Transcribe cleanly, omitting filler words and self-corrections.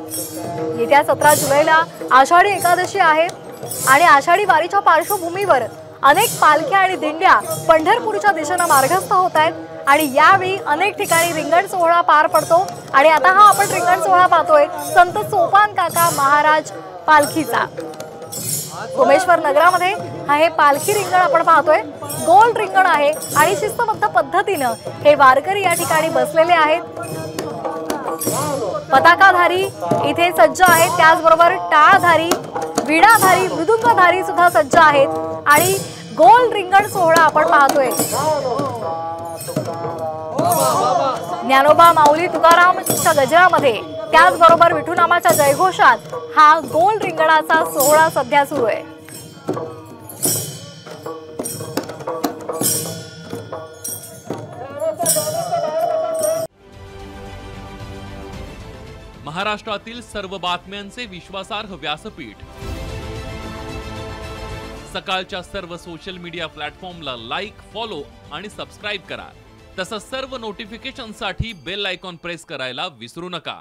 येत्या 17 जुलैला आषाढी एकादशी आहे आणि आषाढी वारीच्या पार्श्वभूमीवर अनेक पालख्या आणि दिंड्या पंढरपूरच्या दिशेने मार्गस्थ होत आहेत आणि यावेळी अनेक ठिकाणी रिंगण सोहळा पार पडतो आणि आता हा आपण रिंगण सोहळा पाहतोय संत सोपान काका महाराज पालखीचा। सोमेश्वर नगरामध्ये हे पालखी रिंगण आपण पाहतोय, गोल रिंगण आहे आणि शिस्तबद्ध पद्धतीने हे वारकरी या ठिकाणी बसलेले आहेत। पताकाधारी इथे सज्ज आहेत, त्याचबरोबर टाळधारी, विडाधारी, मृदुंगधारी सुद्धा सज्ज आहेत आणि गोल रिंगण सोहळा आपण पाहतोय। ज्ञानोबा माऊली तुकारामच्या गजरामध्ये त्याचबरोबर विठुनामाच्या जयघोषात हा गोल रिंगणाचा सोहळा सध्या सुरू आहे। महाराष्ट्रातील सर्व बातम्यांचे विश्वासार्ह व्यासपीठ, सकाळच्या सर्व सोशल मीडिया प्लॅटफॉर्मला लाईक, फॉलो आणि सबस्क्राईब करा। तसंच सर्व नोटिफिकेशनसाठी बेल आयकॉन प्रेस करायला विसरू नका।